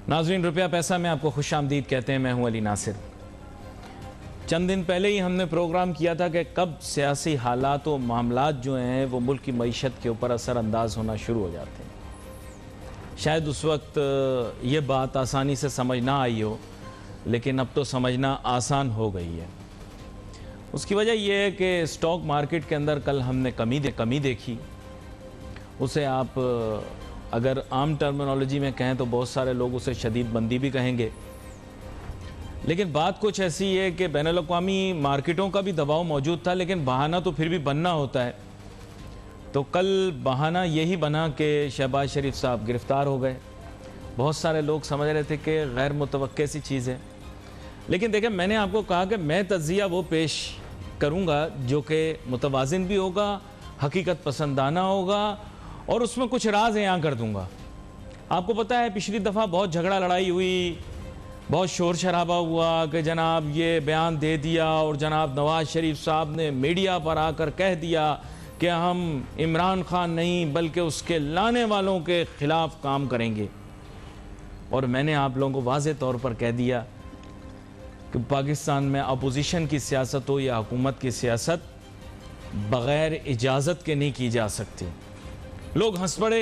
नाज़रीन, रुपया पैसा में आपको खुश आमदीद कहते हैं। मैं हूं अली नासिर। चंद दिन पहले ही हमने प्रोग्राम किया था कि कब सियासी हालात और मामलात जो हैं वो मुल्क की मईशत के ऊपर असरअंदाज होना शुरू हो जाते हैं। शायद उस वक्त ये बात आसानी से समझ ना आई हो, लेकिन अब तो समझना आसान हो गई है। उसकी वजह यह है कि स्टॉक मार्केट के अंदर कल हमने कमी देखी। उसे आप अगर आम टर्मिनोलॉजी में कहें तो बहुत सारे लोग उसे शदीद मंदी भी कहेंगे, लेकिन बात कुछ ऐसी है कि बैनुल-अक़वामी मार्केटों का भी दबाव मौजूद था, लेकिन बहाना तो फिर भी बनना होता है। तो कल बहाना यही बना कि शहबाज शरीफ साहब गिरफ़्तार हो गए। बहुत सारे लोग समझ रहे थे कि गैर मुतवक्के सी चीज़ है, लेकिन देखें, मैंने आपको कहा कि मैं तज़िया वो पेश करूँगा जो कि मुतवाज़िन भी होगा, हकीकत पसंदाना होगा और उसमें कुछ राज यहाँ कर दूँगा। आपको पता है पिछली दफ़ा बहुत झगड़ा लड़ाई हुई, बहुत शोर शराबा हुआ कि जनाब ये बयान दे दिया और जनाब नवाज़ शरीफ साहब ने मीडिया पर आकर कह दिया कि हम इमरान खान नहीं बल्कि उसके लाने वालों के ख़िलाफ़ काम करेंगे। और मैंने आप लोगों को वाज़ेह तौर पर कह दिया कि पाकिस्तान में अपोजिशन की सियासत हो या हुकूमत की सियासत बग़ैर इजाज़त के नहीं की जा सकती। लोग हंस पड़े।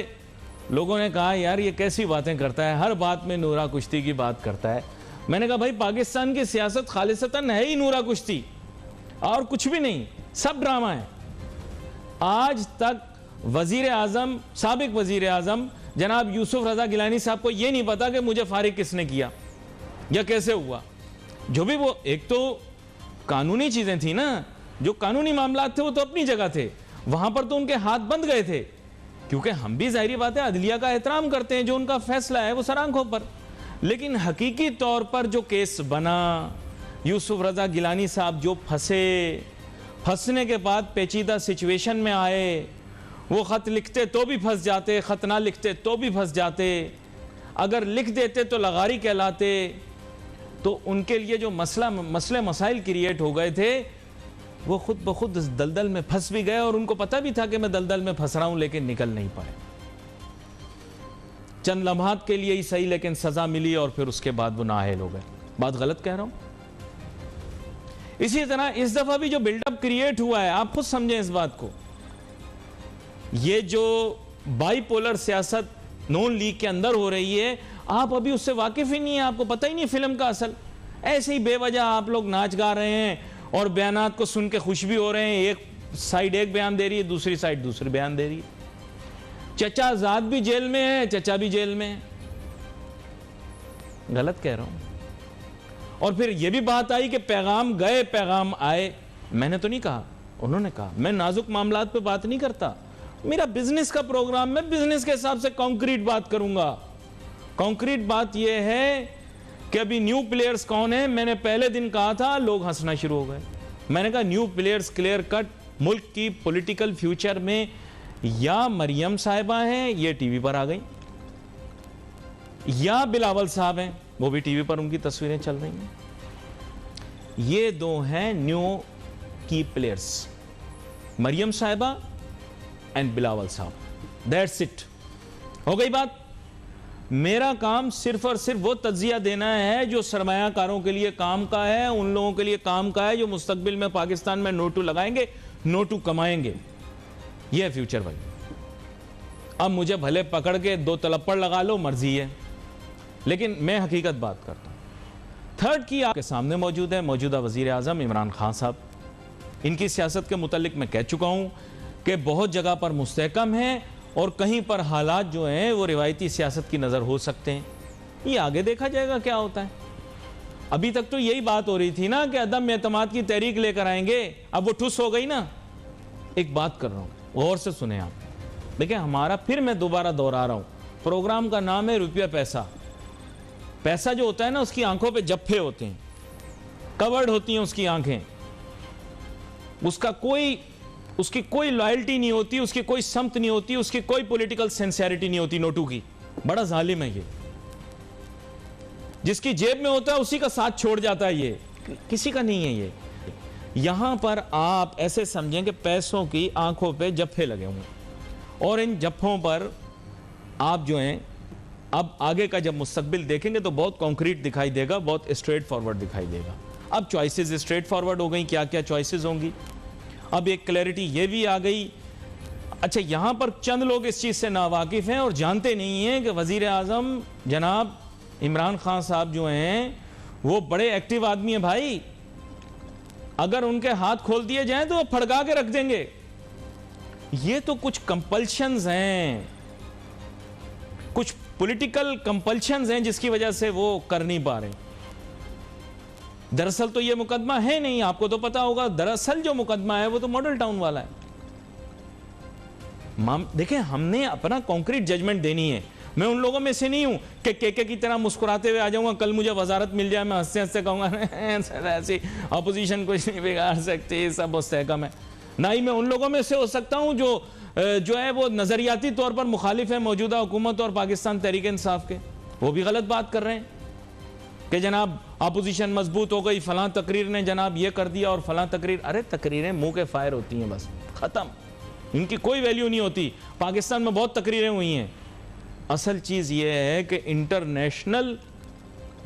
लोगों ने कहा यार ये कैसी बातें करता है, हर बात में नूरा कुश्ती की बात करता है। मैंने कहा भाई, पाकिस्तान की सियासत खालिसतन है ही नूरा कुश्ती और कुछ भी नहीं, सब ड्रामा है। आज तक वज़ीर आज़म, साबिक वज़ीर आज़म जनाब यूसुफ रज़ा गिलानी साहब को ये नहीं पता कि मुझे फारिग किसने किया या कैसे हुआ। जो भी वो एक तो कानूनी चीज़ें थी ना, जो कानूनी मामलात थे वो तो अपनी जगह थे, वहाँ पर तो उनके हाथ बंद गए थे, क्योंकि हम भी ज़ाहिरी बात है अदलिया का एहतराम करते हैं, जो उनका फैसला है वो सर आंखों पर। लेकिन हकीकी तौर पर जो केस बना, यूसुफ रज़ा गिलानी साहब जो फंसने के बाद पेचीदा सिचुएशन में आए, वो ख़त लिखते तो भी फंस जाते, ख़त ना लिखते तो भी फंस जाते, अगर लिख देते तो लगारी कहलाते। तो उनके लिए जो मसले मसाइल क्रिएट हो गए थे, वो खुद ब खुद दलदल में फंस भी गए और उनको पता भी था कि मैं दलदल में फंस रहा हूं, लेकिन निकल नहीं पाए। चंद लम्हात के लिए ही सही, लेकिन सजा मिली और फिर उसके बाद वो नाअहल हो गए। बात गलत कह रहा हूं? इसी तरह इस दफा भी जो बिल्डअप क्रिएट हुआ है, आप खुद समझें इस बात को। ये जो बाईपोलर सियासत नून लीग के अंदर हो रही है, आप अभी उससे वाकिफ ही नहीं है, आपको पता ही नहीं फिल्म का असल। ऐसे ही बेवजह आप लोग नाच गा रहे हैं और बयानात को सुन के खुश भी हो रहे हैं। एक साइड एक बयान दे रही है, दूसरी साइड दूसरी बयान दे रही है। चचा ज़ाद भी जेल में है, चचा भी जेल में है। गलत कह रहा हूं? और फिर यह भी बात आई कि पैगाम गए पैगाम आए। मैंने तो नहीं कहा, उन्होंने कहा। मैं नाजुक मामलात पे बात नहीं करता, मेरा बिजनेस का प्रोग्राम, मैं बिजनेस के हिसाब से कॉन्क्रीट बात करूंगा। कॉन्क्रीट बात यह है कि अभी न्यू प्लेयर्स कौन है। मैंने पहले दिन कहा था, लोग हंसना शुरू हो गए। मैंने कहा न्यू प्लेयर्स क्लियर कट मुल्क की पॉलिटिकल फ्यूचर में या मरियम साहिबा हैं, ये टीवी पर आ गई, या बिलावल साहब हैं, वो भी टीवी पर उनकी तस्वीरें चल रही हैं। ये दो हैं न्यू की प्लेयर्स, मरियम साहिबा एंड बिलावल साहब। दैट्स इट, हो गई बात। मेरा काम सिर्फ और सिर्फ वो तज्जिया देना है जो सरमायाकारों के लिए काम का है, उन लोगों के लिए काम का है जो मुस्तकबिल में पाकिस्तान में नोटू लगाएंगे, नोटू कमाएंगे। ये है फ्यूचर भाई। अब मुझे भले पकड़ के दो तलप्पड़ लगा लो, मर्जी है, लेकिन मैं हकीकत बात करता हूं। थर्ड की आपके सामने मौजूद है मौजूदा वजीर आज़म इमरान खान साहब। इनकी सियासत के मुतालिक मैं कह चुका हूं कि बहुत जगह पर मुस्तहकम है और कहीं पर हालात जो हैं वो रिवायती सियासत की नज़र हो सकते हैं। ये आगे देखा जाएगा क्या होता है। अभी तक तो यही बात हो रही थी ना कि अदम एतमाद की तहरीक लेकर आएंगे, अब वो ठुस हो गई ना। एक बात कर रहा हूँ, गौर से सुने आप। देखिए हमारा, फिर मैं दोबारा दोहरा रहा हूँ, प्रोग्राम का नाम है रुपया पैसा। पैसा जो होता है ना, उसकी आंखों पे जफ्फे होते हैं, कवर्ड होती हैं उसकी आंखें, उसकी कोई लॉयल्टी नहीं होती, उसकी कोई समत नहीं होती, उसकी कोई पॉलिटिकल सिंसियरिटी नहीं होती। नोटू की बड़ा जालिम है ये। जिसकी जेब में होता है उसी का साथ छोड़ जाता है, ये किसी का नहीं है ये। यहां पर आप ऐसे समझें कि पैसों की आंखों पे जफ्फे लगे हुए, और इन जफ्फों पर आप जो हैं अब आगे का जब मुस्तकबिल देखेंगे तो बहुत कॉन्क्रीट दिखाई देगा, बहुत स्ट्रेट फॉरवर्ड दिखाई देगा। अब चॉइसेस स्ट्रेट फॉरवर्ड हो गई, क्या क्या चॉइसेस होंगी, अब एक क्लैरिटी ये भी आ गई। अच्छा, यहां पर चंद लोग इस चीज से नावाकिफ हैं और जानते नहीं हैं कि वजीर आजम जनाब इमरान खान साहब जो हैं वो बड़े एक्टिव आदमी हैं भाई। अगर उनके हाथ खोल दिए जाएं तो वो फड़का के रख देंगे। ये तो कुछ कंपल्शंस हैं, कुछ पॉलिटिकल कंपल्शंस हैं जिसकी वजह से वो कर नहीं पा रहे। दरअसल तो ये मुकदमा है नहीं, आपको तो पता होगा। दरअसल जो मुकदमा है वो तो मॉडल टाउन वाला है। देखें, हमने अपना कॉन्क्रीट जजमेंट देनी है। मैं उन लोगों में से नहीं हूं कि केके की तरह मुस्कुराते हुए आ जाऊंगा, कल मुझे वजारत मिल जाए मैं हंसते हंसते कहूंगा सर ऐसी अपोजिशन कुछ नहीं बिगाड़ सकती, सब मुस्तहकम है। ना ही मैं उन लोगों में से हो सकता हूं जो है वो नजरियाती तौर पर मुखालिफ है मौजूदा हुकूमत और पाकिस्तान तहरीक इंसाफ के। वो भी गलत बात कर रहे हैं कि जनाब अपोजिशन मजबूत हो गई, फलां तकरीर ने जनाब ये कर दिया और फलां तकरीर। अरे तकरीरें मुंह के फायर होती हैं, बस खत्म, इनकी कोई वैल्यू नहीं होती। पाकिस्तान में बहुत तकरीरें हुई हैं। असल चीज ये है कि इंटरनेशनल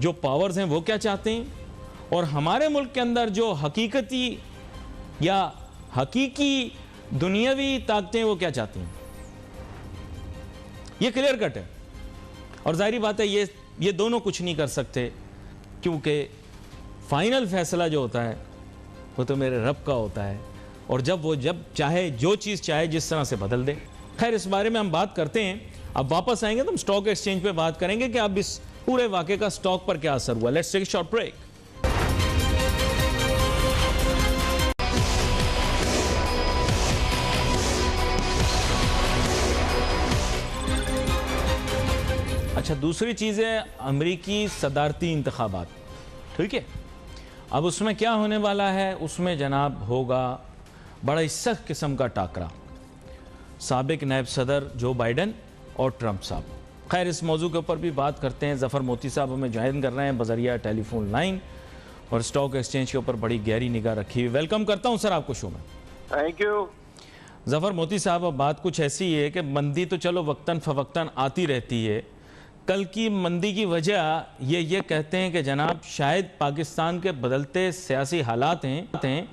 जो पावर्स हैं वो क्या चाहते हैं और हमारे मुल्क के अंदर जो हकीकती या हकीकी दुनियावी ताकतें वो क्या चाहती हैं, ये क्लियर कट है। और जाहिर बात है ये दोनों कुछ नहीं कर सकते, क्योंकि फाइनल फैसला जो होता है वो तो मेरे रब का होता है, और जब चाहे जो चीज़ चाहे जिस तरह से बदल दे। खैर, इस बारे में हम बात करते हैं। अब वापस आएंगे तो हम स्टॉक एक्सचेंज पे बात करेंगे कि अब इस पूरे वाक़े का स्टॉक पर क्या असर हुआ। Let's take a short break. अच्छा, दूसरी चीज़ है अमेरिकी सदारती इंतखाबात, ठीक है। अब उसमें क्या होने वाला है, उसमें जनाब होगा बड़ा ही सख्त किस्म का टाकरा साबिक नायब सदर जो बाइडन और ट्रंप साहब। खैर, इस मौजू के ऊपर भी बात करते हैं। ज़फ़र मोती साहब हमें ज्वाइन कर रहे हैं बजरिया टेलीफोन लाइन, और स्टॉक एक्सचेंज के ऊपर बड़ी गहरी निगाह रखी हुई। वेलकम करता हूं सर आपको शो में। Thank you. ज़फ़र मोती साहब, अब बात कुछ ऐसी है कि मंदी तो चलो वक्तन फ़वक्तन आती रहती है। कल की मंदी की वजह ये कहते हैं कि जनाब शायद पाकिस्तान के बदलते सियासी हालात हैं।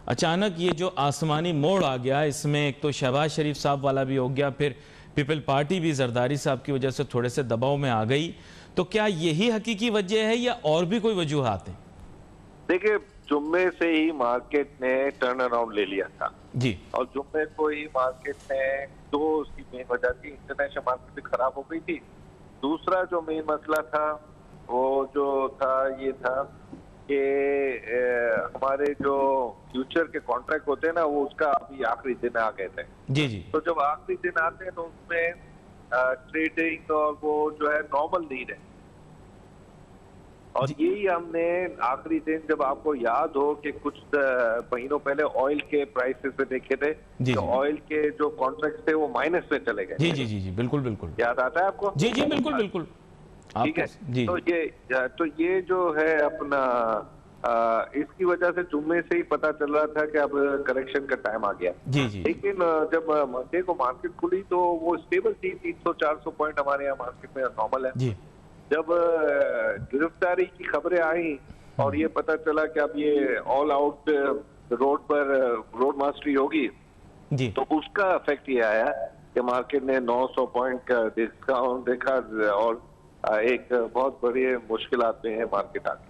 अचानक ये जो आसमानी मोड़ आ गया, इसमें एक तो शहबाज शरीफ साहब वाला भी हो गया, फिर पीपल पार्टी भी जरदारी साहब की वजह से थोड़े से दबाव में आ गई। तो क्या यही हकीकी वजह है या और भी कोई वजूहात हैं? देखिए, जुम्मे से ही मार्केट ने टर्न अराउंड ले लिया था जी, और जुम्मे को ही मार्केट ने दो उसकी मेन वजह थी। इंटरनेशनल मार्केट भी खराब हो गई थी। दूसरा जो मेन मसला था वो जो था ये था कि हमारे जो फ्यूचर के कॉन्ट्रैक्ट होते हैं ना, वो उसका अभी आखिरी दिन आ गए थे। जी जी। तो जब आखिरी दिन आते हैं तो उसमें ट्रेडिंग और वो जो है नॉर्मल नहीं रहे। और यही हमने आखिरी दिन, जब आपको याद हो कि कुछ महीनों पहले ऑयल के प्राइसेस पे देखे थे, तो ऑयल के जो कॉन्ट्रैक्ट थे वो माइनस में चले गए। जी जी जी जी, बिल्कुल बिल्कुल याद आता है आपको? जी जी, बिल्कुल बिल्कुल। ठीक है जी। तो ये जो है अपना इसकी वजह से जुम्मे से ही पता चल रहा था कि अब करेक्शन का टाइम आ गया। जी जी। लेकिन जब मंडे को मार्केट खुली तो वो स्टेबल थी, 300-400 पॉइंट हमारे यहाँ मार्केट में नॉर्मल है जी। जब गिरफ्तारी की खबरें आई और ये पता चला कि अब ये ऑल आउट रोड पर रोड मास्टरी होगी जी, तो उसका इफेक्ट ये आया कि मार्केट ने 900 पॉइंट का डिस्काउंट देखा और एक बहुत बड़ी मुश्किलात में है मार्केट आगे।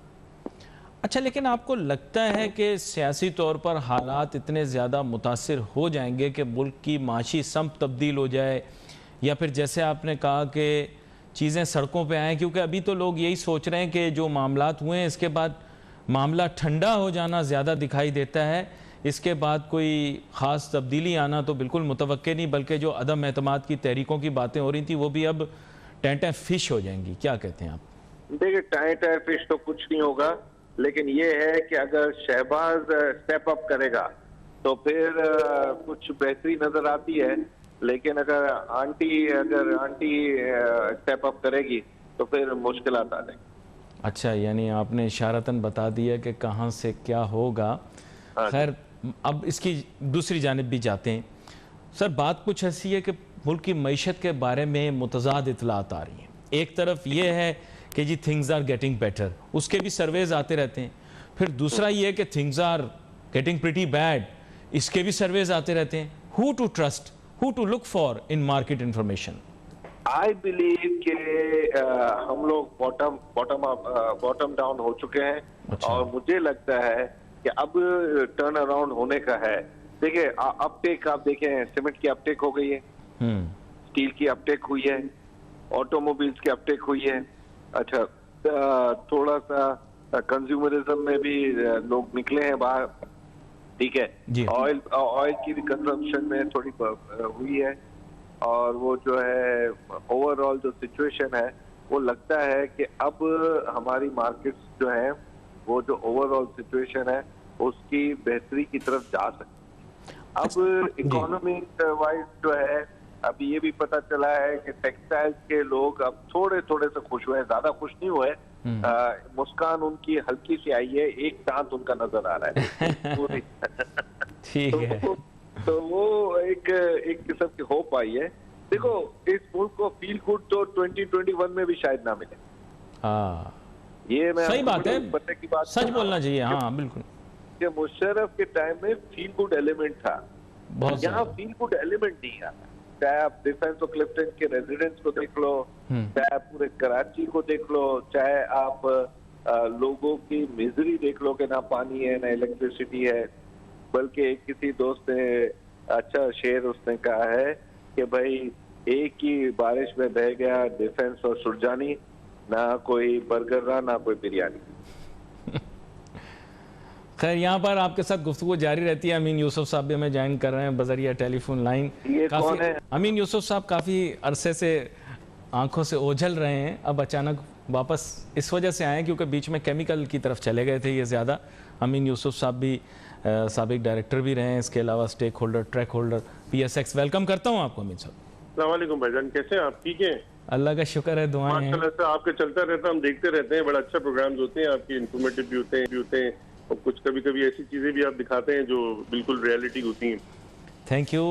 अच्छा, लेकिन आपको लगता है कि सियासी तौर पर हालात इतने ज़्यादा मुतासिर हो जाएंगे कि मुल्क की माशी समत तब्दील हो जाए, या फिर जैसे आपने कहा कि चीज़ें सड़कों पे आएँ? क्योंकि अभी तो लोग यही सोच रहे हैं कि जो मामलात हुए हैं इसके बाद मामला ठंडा हो जाना ज़्यादा दिखाई देता है, इसके बाद कोई ख़ास तब्दीली आना तो बिल्कुल मुतवक्के नहीं, बल्कि जो अदम एतमाद की तहरीकों की बातें हो रही थी वो भी अब टैं फिश हो जाएंगी। क्या कहते हैं आप? देखिए, टैं फिश तो कुछ नहीं होगा, लेकिन ये है कि अगर शहबाज स्टेप अप करेगा तो फिर कुछ बेहतरी नजर आती है, लेकिन अगर आंटी स्टेप अप करेगी तो फिर मुश्किलात आ जाएंगी। अच्छा, यानी आपने इशारतन बता दिया कि कहाँ से क्या होगा। खैर, अब इसकी दूसरी जानिब भी जाते हैं। सर, बात कुछ ऐसी है कि मुल्क की मईशत के बारे में मुतज़ाद इतलात आ रही हैं। एक तरफ ये है कि जी थिंग्स आर गेटिंग बेटर, उसके भी सर्वेज आते रहते हैं, फिर दूसरा ये कि things are getting pretty bad, इसके भी सर्वेज आते रहते हैं। Who to trust, who to look for in market information? I believe कि हम लोग बॉटम डाउन हो चुके हैं। अच्छा। और मुझे लगता है कि अब टर्न अराउंड होने का है। देखिए अपटेक आप देखें, सीमेंट की अपटेक हो गई है, स्टील की अपटेक हुई है, ऑटोमोबाइल्स की अपटेक हुई है। अच्छा, थोड़ा सा कंज्यूमरिज्म में भी लोग निकले हैं बाहर, ठीक है। ऑयल की भी कंजम्पशन में थोड़ी हुई है, और वो जो है ओवरऑल जो सिचुएशन है वो लगता है कि अब हमारी मार्केट्स जो है वो जो ओवरऑल सिचुएशन है उसकी बेहतरी की तरफ जा सकती है। अब इकोनॉमिक वाइज जो है अभी ये भी पता चला है कि टेक्सटाइल्स के लोग अब थोड़े से खुश हुए, ज्यादा खुश नहीं हुए। मुस्कान उनकी हल्की सी आई है, एक दांत उनका नजर आ रहा है। ठीक है। तो वो एक किस्म की होप आई है। देखो इस मुल्क को फील गुड तो 2021 में भी शायद ना मिले। ये मैं सही बात है, की बात सच बोलना चाहिए। हाँ बिल्कुल, कि मुशर्रफ के टाइम में फील गुड एलिमेंट था, यहाँ फील गुड एलिमेंट नहीं आता। चाहे आप डिफेंस और क्लिफ्टन के रेजिडेंट्स को देख लो, चाहे आप पूरे कराची को देख लो, चाहे आप लोगों की मिजरी देख लो कि ना पानी है ना इलेक्ट्रिसिटी है। बल्कि किसी दोस्त ने अच्छा शेर उसने कहा है कि भाई एक ही बारिश में बह गया डिफेंस और सुरजानी, ना कोई बर्गर रहा ना कोई बिरयानी। खैर यहाँ पर आपके साथ गुफ्तगू जारी रहती है। अमीन यूसुफ साहब भी हमें ज्वाइन कर रहे हैं बजरिया टेलीफोन लाइन। काफी अमीन यूसुफ साहब काफ़ी अरसे से आंखों से ओझल रहे हैं, अब अचानक वापस इस वजह से आए क्योंकि बीच में केमिकल की तरफ चले गए थे ये ज़्यादा। अमीन यूसुफ साहब भी साबिक डायरेक्टर भी रहे हैं, इसके अलावा stakeholder, track holder, PSX। Welcome करता हूँ आपको अमीन साहब। अस्सलाम वालेकुम भाईजान, कैसे हैं आप? ठीक हैं? अल्लाह का शुक्र है, दुआएं हैं। माशाल्लाह से आपके चलता रहता है, हम देखते रहते हैं। बड़ा अच्छा प्रोग्राम्स होते हैं आपके, इंफॉर्मेटिव भी होते हैं और कुछ कभी कभी ऐसी चीजें भी आप दिखाते हैं जो बिल्कुल रियलिटी होती हैं। थैंक यू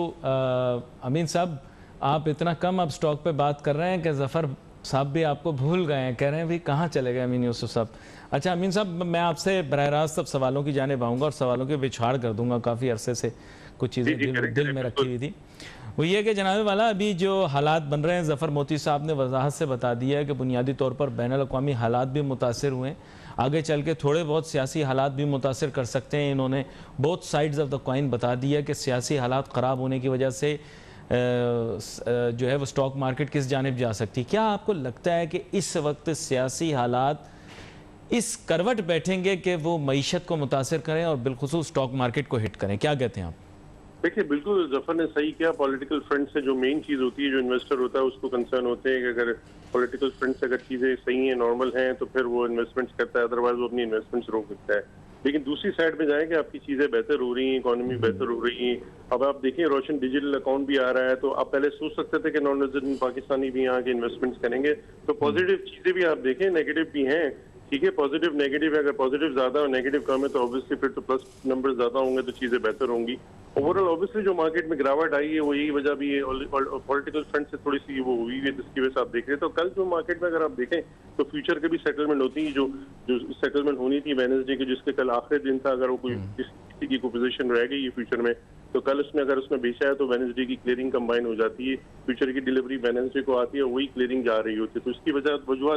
अमीन साहब। आप इतना कम अब स्टॉक पे बात कर रहे हैं कि जफ़र साहब भी आपको भूल गए हैं, कह रहे हैं भाई कहाँ चले गए अमीन यूसुफ साहब। अच्छा अमीन साहब, मैं आपसे बरह रास्त सब सवालों की जाने आऊँगा और सवालों के विछाड़ कर दूंगा। काफ़ी अरसे से कुछ चीज़ें दिल में रखी हुई थी। वो ये कि जनाब वाला अभी जो हालात बन रहे हैं, ज़फ़र मोती साहब ने वजाहत से बता दिया है कि बुनियादी तौर पर बैनुल-अक़वामी हालात भी मुतासिर हुए हैं, आगे चल के थोड़े बहुत सियासी हालात भी मुतासिर कर सकते हैं। इन्होंने both sides of the coin बता दिया कि सियासी हालात ख़राब होने की वजह से जो है वो स्टॉक मार्केट किस जानिब जा सकती है। क्या आपको लगता है कि इस वक्त सियासी हालात इस करवट बैठेंगे कि वो मईशत को मुतासिर करें और बिलखुसूस स्टॉक मार्केट को हिट करें? क्या कहते हैं आप? देखिए बिल्कुल जफर ने सही किया। पॉलिटिकल फ्रंट से जो मेन चीज होती है, जो इन्वेस्टर होता है उसको कंसर्न होते हैं कि अगर पॉलिटिकल फ्रंट से अगर चीजें सही हैं, नॉर्मल हैं, तो फिर वो इन्वेस्टमेंट्स करता है, अदरवाइज वो अपनी इन्वेस्टमेंट्स रोक सकता है। लेकिन दूसरी साइड में जाएंगे, आपकी चीजें बेहतर हो रही हैं, इकोनॉमी बेहतर हो रही है। अब आप देखिए रोशन डिजिटल अकाउंट भी आ रहा है, तो आप पहले सोच सकते थे कि नॉन रेजिडेंट पाकिस्तानी भी यहाँ के इन्वेस्टमेंट्स करेंगे। तो पॉजिटिव चीजें भी आप देखें, नेगेटिव भी हैं, ठीक है। पॉजिटिव नेगेटिव है, अगर पॉजिटिव ज्यादा और नेगेटिव कम है तो ऑब्वियसली फिर तो प्लस नंबर ज्यादा होंगे तो चीजें बेहतर होंगी। ओवरऑल ऑब्वियसली जो मार्केट में गिरावट आई है वो यही वजह भी है, पॉलिटिकल फ्रंट से थोड़ी सी वो हुई है जिसकी वजह से आप देख रहे हैं। तो कल जो मार्केट में अगर आप देखें तो फ्यूचर के भी सेटलमेंट होती है, जो सेटलमेंट होनी थी वेडनेसडे की, जिसके कल आखिरी दिन था। अगर वो कोई किसी की पोजीशन रह गई है फ्यूचर में तो कल उसमें अगर उसमें बेचा है तो वेडनेसडे की क्लियरिंग कंबाइन हो जाती है, फ्यूचर की डिलीवरी वेडनेसडे को आती है, वही क्लियरिंग जा रही होती है। तो इसकी वजह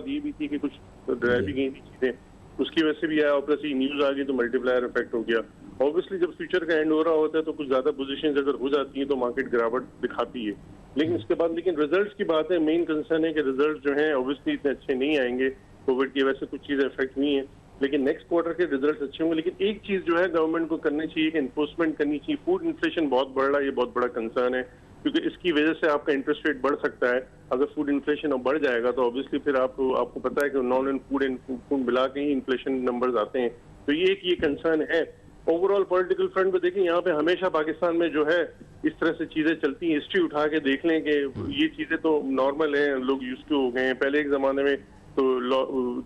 ये भी थी कि कुछ रह भी गई थी चीजें, उसकी वजह से भी आया। और प्लस ये न्यूज आ गई तो मल्टीप्लायर इफेक्ट हो गया। ऑब्वियसली जब फ्यूचर का एंड हो रहा होता है तो कुछ ज्यादा पोजीशंस अगर हो जाती हैं तो मार्केट गिरावट दिखाती है। लेकिन इसके बाद रिजल्ट्स की बात है, मेन कंसर्न है कि रिजल्ट जो है ऑब्वियसली इतने अच्छे नहीं आएंगे। कोविड की वजह से कुछ चीजें इफेक्ट हुई है, लेकिन नेक्स्ट क्वार्टर के रिजल्ट अच्छे होंगे। लेकिन एक चीज जो है गवर्नमेंट को करनी चाहिए कि एनफोर्समेंट करनी चाहिए। फूड इन्फ्लेशन बहुत बढ़ रहा है, ये बहुत बड़ा कंसर्न है, क्योंकि इसकी वजह से आपका इंटरेस्ट रेट बढ़ सकता है। अगर फूड इन्फ्लेशन अब बढ़ जाएगा तो ऑब्वियसली फिर आपको पता है कि नॉन एंड फूड मिला के ही इन्फ्लेशन नंबर्स आते हैं। तो ये कंसर्न है। ओवरऑल पॉलिटिकल फ्रंट पे देखें, यहाँ पे हमेशा पाकिस्तान में जो है इस तरह से चीजें चलती हैं। हिस्ट्री उठा के देख लें कि ये चीजें तो नॉर्मल हैं, लोग यूज्ड टू हो गए हैं। पहले एक जमाने में तो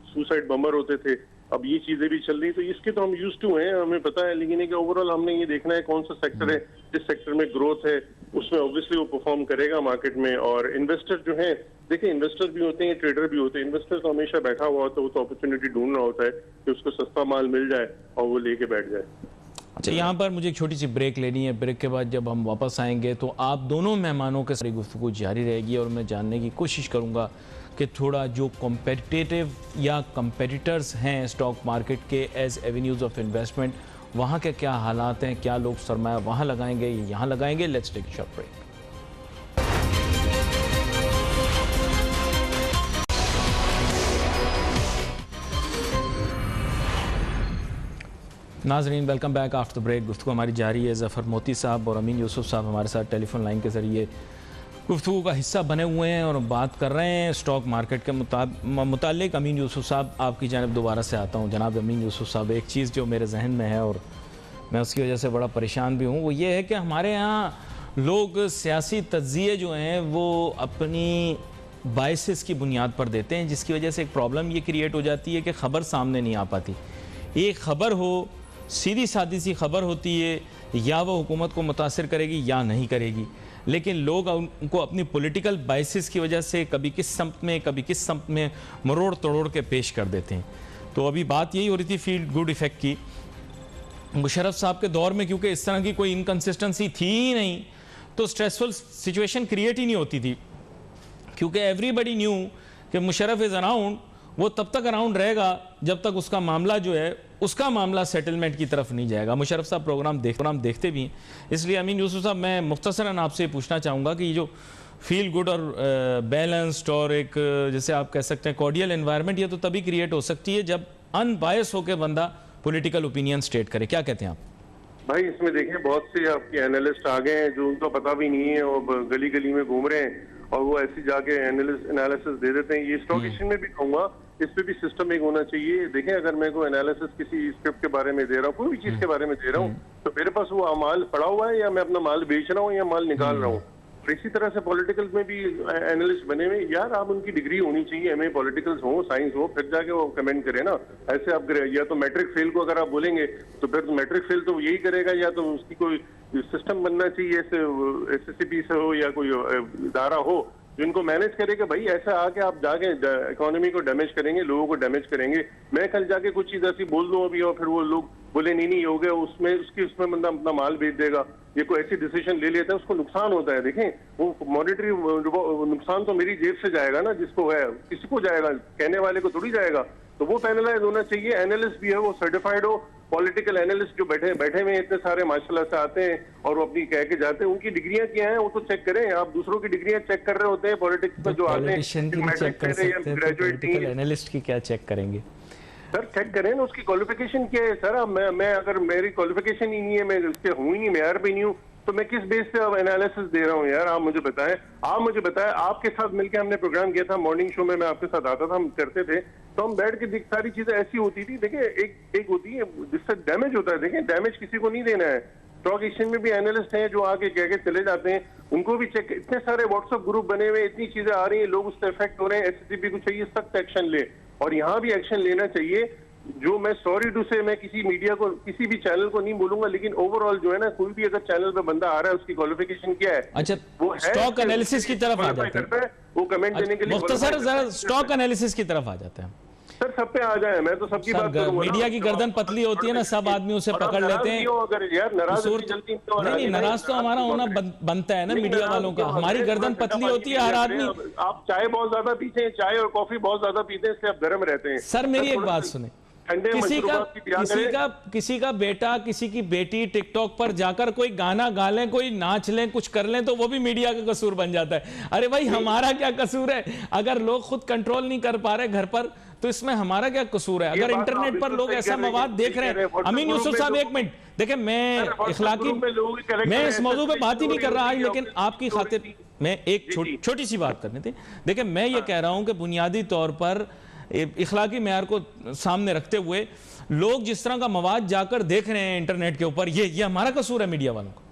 सुसाइड बम्बर होते थे, अब ये चीजें भी चल रही, तो इसके तो हम यूज टू हैं, हमें पता है। लेकिन एक ओवरऑल हमने ये देखना है कौन सा सेक्टर है, जिस सेक्टर में ग्रोथ है उसमें ऑब्वियसली वो परफॉर्म करेगा मार्केट में। और इन्वेस्टर जो है, देखिए इन्वेस्टर भी होते हैं, ट्रेडर भी होते हैं। इन्वेस्टर तो हमेशा बैठा हुआ होता है, वो तो अपॉर्चुनिटी ढूंढ रहा होता है कि उसको सस्ता माल मिल जाए और वो लेके बैठ जाए। अच्छा, यहाँ पर मुझे एक छोटी सी ब्रेक लेनी है। ब्रेक के बाद जब हम वापस आएंगे तो आप दोनों मेहमानों के साथ गुफ्तगू जारी रहेगी और मैं जानने की कोशिश करूँगा कि थोड़ा जो कॉम्पिटिटिव या कंपेटिटर्स हैं स्टॉक मार्केट के एज एवेन्यूज़ ऑफ इन्वेस्टमेंट, वहाँ के क्या हालात हैं, क्या लोग सरमाया वहाँ लगाएंगे, यहाँ लगाएंगे। Let's take a short break. नाजरीन, वेलकम बैक आफ्टर ब्रेक। गुफ्तगू हमारी जारी है। ज़फ़र मोती साहब और अमीन यूसुफ साहब हमारे साथ टेलीफोन लाइन के ज़रिए गुफ्तगू का हिस्सा बने हुए हैं और बात कर रहे हैं स्टॉक मार्केट के मुतालिक। अमीन यूसुफ साहब, आपकी जानिब दोबारा से आता हूँ। जनाब अमीन यूसुफ साहब, एक चीज़ जो मेरे जहन में है और मैं उसकी वजह से बड़ा परेशान भी हूँ, वो ये है कि हमारे यहाँ लोग सियासी तज्ज़िये जो हैं वो अपनी बायसेस की बुनियाद पर देते हैं, जिसकी वजह से एक प्रॉब्लम ये क्रिएट हो जाती है कि ख़बर सामने नहीं आ पाती। एक ख़बर हो, सीधी सादी सी खबर होती है, या वो हुकूमत को मुतासिर करेगी या नहीं करेगी, लेकिन लोग उनको अपनी पॉलिटिकल बाइसेस की वजह से कभी किस सम्त में कभी किस सम्त में मरोड़ तोड़ के पेश कर देते हैं। तो अभी बात यही हो रही थी फील गुड इफेक्ट की। मुशर्रफ साहब के दौर में क्योंकि इस तरह की कोई इनकन्सिस्टेंसी थी ही नहीं, तो स्ट्रेसफुल सिचुएशन क्रिएट ही नहीं होती थी, क्योंकि एवरीबडी न्यू कि मुशर्रफ इज़ अराउंड। वो तब तक अराउंड रहेगा जब तक उसका मामला जो है उसका मामला सेटलमेंट की तरफ नहीं जाएगा। मुशर्रफ साहब प्रोग्राम देखते भी हैं, इसलिए अमीन यूसुफ साहब, मैं मुख्तसरन आपसे पूछना चाहूँगा कि ये जो फील गुड और बैलेंस्ड और एक जैसे आप कह सकते हैं कॉर्डियल एनवायरनमेंट, ये तो तभी क्रिएट हो सकती है जब अनबायस होकर बंदा पॉलिटिकल ओपिनियन स्टेट करे। क्या कहते हैं आप? भाई इसमें देखें बहुत से आपके एनालिस्ट आ गए हैं जो उनको पता भी नहीं है और गली गली में घूम रहे हैं और वो ऐसी जाके एनालिसिस दे देते हैं। ये स्टॉक एक्सचेंज में भी कहूँगा, इस पे भी सिस्टम एक होना चाहिए। देखें, अगर मैं कोई एनालिसिस किसी स्क्रिप्ट के बारे में दे रहा हूँ, कोई भी चीज के बारे में दे रहा हूँ, तो मेरे पास वो माल पड़ा हुआ है या मैं अपना माल बेच रहा हूँ या माल निकाल रहा हूँ। और इसी तरह से पॉलिटिकल में भी एनालिस्ट बने हुए, यार आप उनकी डिग्री होनी चाहिए, एमए पॉलिटिकल्स हो, साइंस हो, फिर जाके वो कमेंट करें ना। ऐसे आप या तो मैट्रिक फेल को अगर आप बोलेंगे तो फिर मैट्रिक फेल तो यही करेगा, या तो उसकी कोई सिस्टम बनना चाहिए, SSCP से हो या कोई इदारा हो जिनको मैनेज करे कि भाई ऐसा आके आप जाके इकोनॉमी को डैमेज करेंगे, लोगों को डैमेज करेंगे। मैं कल जाके कुछ चीज ऐसी बोल दूं अभी और फिर वो लोग बोले नहीं हो गया, उसमें बंदा अपना माल बेच देगा, ये कोई ऐसी डिसीजन ले लेता है, उसको नुकसान होता है। देखें, वो मॉनेटरी नुकसान तो मेरी जेब से जाएगा ना, जिसको है किसी को जाएगा, कहने वाले को थोड़ी जाएगा। तो वो पैनलाइज होना चाहिए। एनालिस्ट भी है वो सर्टिफाइड हो। पॉलिटिकल एनालिस्ट जो बैठे में इतने सारे माशाल्लाह से आते हैं और वो अपनी कह के जाते हैं, उनकी डिग्रियां क्या हैं वो तो चेक करें। आप दूसरों की डिग्रियां चेक कर रहे होते हैं, पॉलिटिक्स में जो आते हैं, ग्रेजुएट एनालिस्ट की क्या चेक करेंगे? सर चेक करें ना, उसकी क्वालिफिकेशन क्या है। सर मैं अगर मेरी क्वालिफिकेशन ही नहीं है, मैं उसके हूँ ही नहीं, मेयर भी नहीं हूँ, तो मैं किस बेस पे अब एनालिसिस दे रहा हूँ? यार आप मुझे बताएं। आपके साथ मिलकर हमने प्रोग्राम किया था, मॉर्निंग शो में मैं आपके साथ आता था, हम करते थे, तो हम बैठ के सारी चीजें ऐसी होती थी। देखिए, एक होती है जिससे डैमेज होता है। देखिए, डैमेज किसी को नहीं देना है। स्टॉक एक्सचेंज में भी एनालिस्ट हैं जो आके कह के चले जाते हैं, उनको भी चेक। इतने सारे व्हाट्सएप ग्रुप बने हुए, इतनी चीजें आ रही हैं, लोग उससे इफेक्ट हो रहे हैं। SSCP को चाहिए सख्त एक्शन ले, और यहाँ भी एक्शन लेना चाहिए। जो मैं सॉरी टू से, मैं किसी मीडिया को, किसी भी चैनल को नहीं बोलूंगा, लेकिन ओवरऑल जो है ना, कोई भी अगर चैनल पे बंदा आ रहा है, उसकी क्वालिफिकेशन क्या है? अच्छा, वो स्टॉक एनालिसिस की तरफ आ जाता है, वो कमेंट देने के लिए। मुख्तसर जरा स्टॉक एनालिसिस की तरफ आ जाते हैं। सर सब पे आ जाए, मैं तो सबकी बात करूंगा। मीडिया की गर्दन पतली होती है ना, सब आदमी उसे पकड़ लेते हैं। अगर यार नाराज नहीं, नाराज तो हमारा होना बनता है ना मीडिया वालों का। हमारी गर्दन पतली होती है, हर आदमी। आप चाय बहुत ज्यादा पीते हैं, चाय और कॉफी बहुत ज्यादा पीते हैं, इससे आप गर्म रहते हैं। सर मेरी एक बात सुने, किसी का बेटा, किसी की बेटी टिकटॉक पर जाकर कोई गाना गा लें, कोई नाच लें, कुछ कर लें, तो वो भी मीडिया का कसूर बन जाता है। अरे भाई, हमारा क्या कसूर है? अगर लोग खुद कंट्रोल नहीं कर पा रहे घर पर, तो इसमें हमारा क्या कसूर है? अगर इंटरनेट पर लोग ऐसा मवाद देख रहे हैं। अमीन यूसुफ साहब, एक मिनट देखिए, मैं इस मौजूद पे बात ही नहीं कर रहा, लेकिन आपकी खातिर मैं एक छोटी सी बात करनी थी। देखिए, मैं ये कह रहा हूं कि बुनियादी तौर पर इखलाकी मेयार को सामने रखते हुए लोग जिस तरह का मवाद जाकर देख रहे हैं इंटरनेट के ऊपर, ये हमारा कसूर है मीडिया वालों का?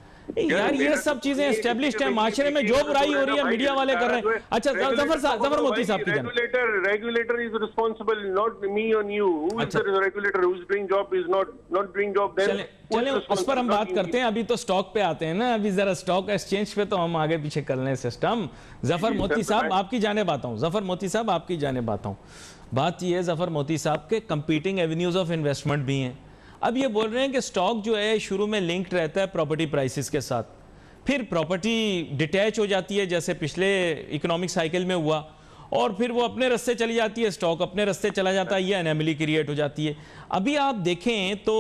यार ये सब चीजें एस्टेब्लिश्ड है, माशरे में जो बुराई हो रही है मीडिया वाले कर रहे हैं। अच्छा जफर मोती साहब की regulator is responsible, not me on you. Who is the regulator who is doing job is not doing job. Then चले उस पर हम बात करते हैं। अभी तो स्टॉक पे आते हैं ना, अभी जरा स्टॉक एक्सचेंज पे तो हम आगे पीछे कर लें सिस्टम। जफर मोती साहब आपकी जाने बात हूं, जफर मोती साहब आपकी जाने बात हूं। बात यह है जफर मोती साहब के कंपीटिंग एवेन्यूज ऑफ इन्वेस्टमेंट भी हैं। अब ये बोल रहे हैं कि स्टॉक जो है शुरू में लिंक्ड रहता है प्रॉपर्टी प्राइसेस के साथ, फिर प्रॉपर्टी डिटैच हो जाती है जैसे पिछले इकोनॉमिक साइकिल में हुआ, और फिर वो अपने रास्ते चली जाती है, स्टॉक अपने रास्ते चला जाता है, ये एनोमली क्रिएट हो जाती है। अभी आप देखें तो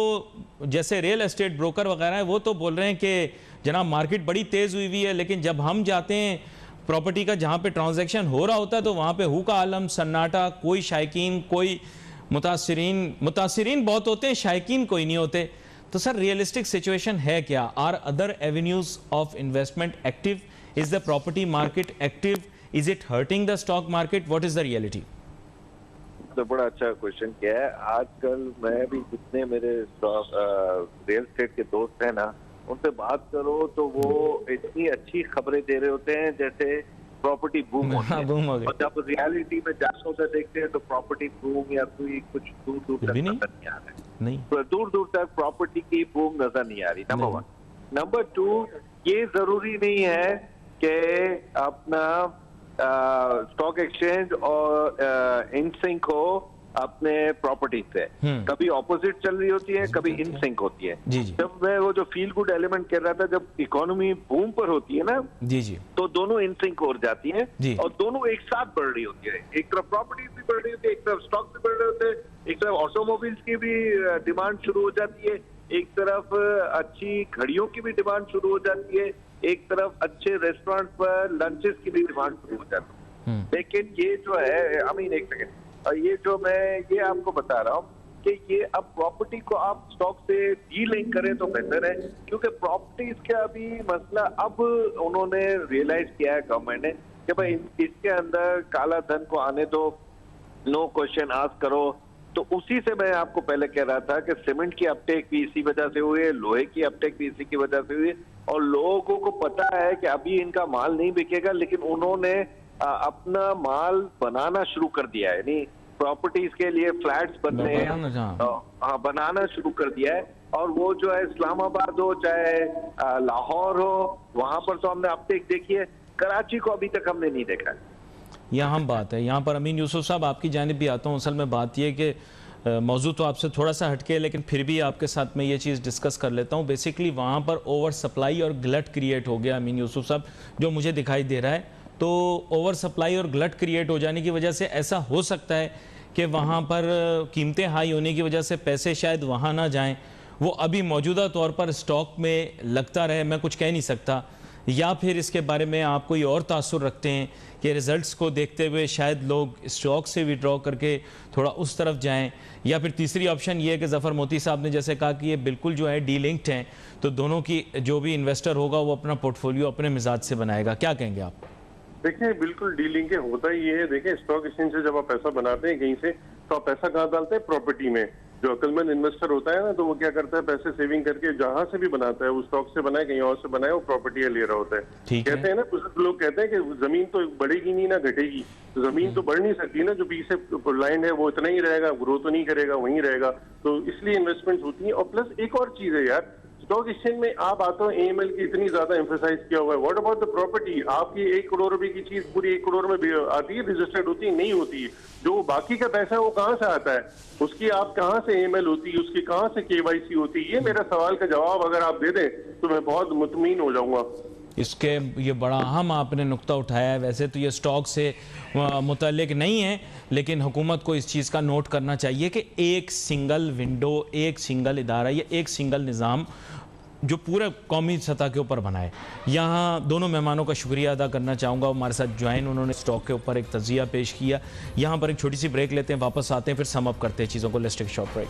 जैसे रियल एस्टेट ब्रोकर वगैरह हैं वो तो बोल रहे हैं कि जनाब मार्केट बड़ी तेज़ हुई है, लेकिन जब हम जाते हैं प्रॉपर्टी का जहाँ पे ट्रांजैक्शन हो रहा होता है तो वहाँ पे हु का आलम सन्नाटा, कोई शायकीन, कोई मुतासिरीन बहुत होते हैं, शायकीन कोई नहीं होते। तो सर रियलिस्टिक सिचुएशन है क्या? Are other avenues of investment active? Is the property market active? Is it hurting the stock market? What is the reality? तो बड़ा अच्छा क्वेश्चन किया है। आजकल मैं भी जितने मेरे रियल एस्टेट के दोस्त हैं ना, उनसे बात करो तो वो इतनी अच्छी खबरें दे रहे होते हैं जैसे प्रॉपर्टी बूम हो गई, और जब रियलिटी में जाकर उसे देखते हैं तो प्रॉपर्टी बूम या कोई कुछ दूर दूर तक नजर नहीं आ रहा है। नहीं, तो दूर दूर तक प्रॉपर्टी की बूम नजर नहीं आ रही। नंबर 1। नंबर 2, ये जरूरी नहीं है कि अपना स्टॉक एक्सचेंज और इन सिंक हो अपने प्रॉपर्टी से। कभी ऑपोजिट चल रही होती है, कभी इन सिंक होती है। जब मैं वो जो फील गुड एलिमेंट कह रहा था, जब इकोनॉमी बूम पर होती है ना तो दोनों इन सिंक हो जाती हैं और दोनों एक साथ बढ़ रही होती है। एक तरफ प्रॉपर्टी भी बढ़ रही होती है, एक तरफ स्टॉक भी बढ़ रहे होते हैं, एक तरफ ऑटोमोबाइल्स की भी डिमांड शुरू हो जाती है, एक तरफ अच्छी घड़ियों की भी डिमांड शुरू हो जाती है, एक तरफ अच्छे रेस्टोरेंट पर लंचेस की भी डिमांड शुरू हो जाती है। लेकिन ये जो है, एक सेकेंड, ये जो मैं ये आपको बता रहा हूँ कि ये अब प्रॉपर्टी को आप स्टॉक से डीलिंक करें तो बेहतर है, क्योंकि प्रॉपर्टीज का अभी मसला अब उन्होंने रियलाइज किया है गवर्नमेंट ने कि भाई इसके अंदर काला धन को आने दो, नो क्वेश्चन आस्क करो। तो उसी से मैं आपको पहले कह रहा था कि सीमेंट की अपटेक भी इसी वजह से हुई है, लोहे की अपटेक भी इसी की वजह से हुई है, और लोगों को पता है कि अभी इनका माल नहीं बिकेगा, लेकिन उन्होंने अपना माल बनाना शुरू कर दिया है, यानी प्रॉपर्टीज के लिए फ्लैट्स बनने बनाना शुरू कर दिया है। और वो जो है इस्लामाबाद हो चाहे लाहौर हो, वहां पर तो हमने अपटेक देखी है, कराची को अभी तक हमने नहीं देखा है। यहाँ हम बात है, यहाँ पर अमीन यूसुफ साहब आपकी जानिब भी आता हूँ। असल में बात यह कि मौजू तो आपसे थोड़ा सा हटके, लेकिन फिर भी आपके साथ मैं ये चीज़ डिस्कस कर लेता हूँ। बेसिकली वहाँ पर ओवर सप्लाई और ग्लट क्रिएट हो गया अमीन यूसुफ साहब, जो मुझे दिखाई दे रहा है। तो ओवर सप्लाई और ग्लट क्रिएट हो जाने की वजह से ऐसा हो सकता है कि वहाँ पर कीमतें हाई होने की वजह से पैसे शायद वहाँ ना जाएं, वो अभी मौजूदा तौर पर स्टॉक में लगता रहे, मैं कुछ कह नहीं सकता। या फिर इसके बारे में आप कोई और तासुर रखते हैं कि रिज़ल्ट्स को देखते हुए शायद लोग स्टॉक से विड्रॉ करके थोड़ा उस तरफ जाएं, या फिर तीसरी ऑप्शन ये है कि ज़फ़र मोती साहब ने जैसे कहा कि ये बिल्कुल जो है डी लिंक्ड हैं, तो दोनों की जो भी इन्वेस्टर होगा वो अपना पोर्टफोलियो अपने मिजाज से बनाएगा। क्या कहेंगे आप? देखिए बिल्कुल डीलिंग के होता ही ये है। देखिए स्टॉक एक्सचेंज से जब आप पैसा बनाते हैं कहीं से, तो आप पैसा कहाँ डालते हैं? प्रॉपर्टी में। जो अक्लमंद इन्वेस्टर होता है ना, तो वो क्या करता है, पैसे सेविंग करके जहां से भी बनाता है, वो स्टॉक से बनाए कहीं और से बनाए, वो प्रॉपर्टी ले रहा होता है। कहते हैं ना, कुछ लोग कहते हैं कि जमीन तो बढ़ेगी नहीं ना घटेगी, तो जमीन तो बढ़ नहीं सकती ना, जो पीछे लैंड है वो इतना ही रहेगा, ग्रो तो नहीं करेगा, वहीं रहेगा। तो इसलिए इन्वेस्टमेंट होती है। और प्लस एक और चीज है यार, स्टॉक एक्सचेंज में आप आते हो, एएमएल की इतनी ज्यादा एम्फेसाइज किया हुआ है। What about the property? आपकी 1 करोड़ रुपए की चीज पूरी 1 करोड़ में आती है, रजिस्टर्ड होती है? नहीं होती है। जो बाकी का पैसा है वो कहाँ से आता है? उसकी आप कहाँ से एएमएल होती है, उसकी कहाँ से केवाईसी होती है? ये मेरा सवाल का जवाब अगर आप दे दें तो मैं बहुत मुतमीन हो जाऊंगा। इसके ये बड़ा अहम आपने नुक्ता उठाया है। वैसे तो ये स्टॉक से मुतल्लिक नहीं है, लेकिन हुकूमत को इस चीज़ का नोट करना चाहिए कि एक सिंगल विंडो, एक सिंगल इदारा या एक सिंगल निज़ाम जो पूरे कौमी सतह के ऊपर बनाए। यहाँ दोनों मेहमानों का शुक्रिया अदा करना चाहूँगा, हमारे साथ ज्वाइन, उन्होंने स्टॉक के ऊपर एक तजिया पेश किया। यहाँ पर एक छोटी सी ब्रेक लेते हैं, वापस आते हैं, फिर सम अप करते हैं चीज़ों को। Let's take short break.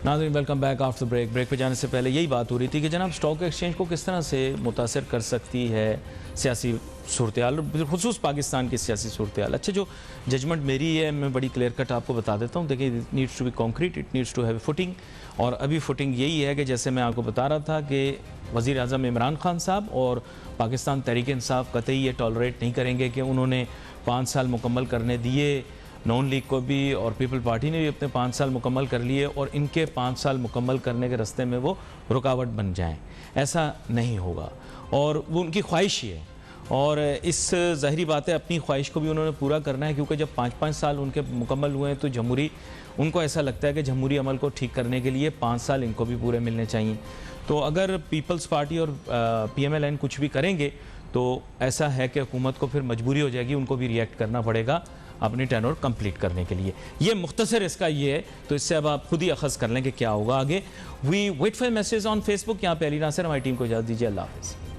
नाज़रीन welcome back after break. Break पे जाने से पहले यही बात हो रही थी कि जनाब स्टॉक एक्सचेंज को किस तरह से मुतासर कर सकती है सियासी सूरत-ए-हाल, बिलखुसूस पाकिस्तान की सियासी सूरत-ए-हाल। अच्छा, जो जजमेंट मेरी है मैं बड़ी क्लियर कट आपको बता देता हूँ। देखिए, it needs to be concrete, it needs to have footing. और अभी फुटिंग यही है कि जैसे मैं आपको बता रहा था कि वज़ीर आज़म इमरान खान साहब और पाकिस्तान तहरीक इंसाफ कतई ये टॉलरेट नहीं करेंगे कि उन्होंने 5 साल मुकम्मल करने दिए, नॉन लीग को भी और पीपल पार्टी ने भी अपने 5 साल मुकम्मल कर लिए और इनके 5 साल मुकम्मल करने के रास्ते में वो रुकावट बन जाएं। ऐसा नहीं होगा और वो उनकी ख्वाहिश ही है। और इस ज़ाहिरी बात है, अपनी ख्वाहिश को भी उन्होंने पूरा करना है, क्योंकि जब 5-5 साल उनके मुकम्मल हुए हैं तो जमहूरी, उनको ऐसा लगता है कि जमहूरी अमल को ठीक करने के लिए 5 साल इनको भी पूरे मिलने चाहिए। तो अगर पीपल्स पार्टी और PMLN कुछ भी करेंगे तो ऐसा है कि हुकूमत को फिर मजबूरी हो जाएगी, उनको भी रिएक्ट करना पड़ेगा अपनी टेन्योर कंप्लीट करने के लिए। ये मुख्तसर इसका ये है, तो इससे अब आप खुद ही अखज़ कर लें कि क्या होगा आगे। We wait for message on Facebook. यहाँ पे अली नासिर, हमारी टीम को इजाज़त दीजिए। अल्लाह हाफ़िज़।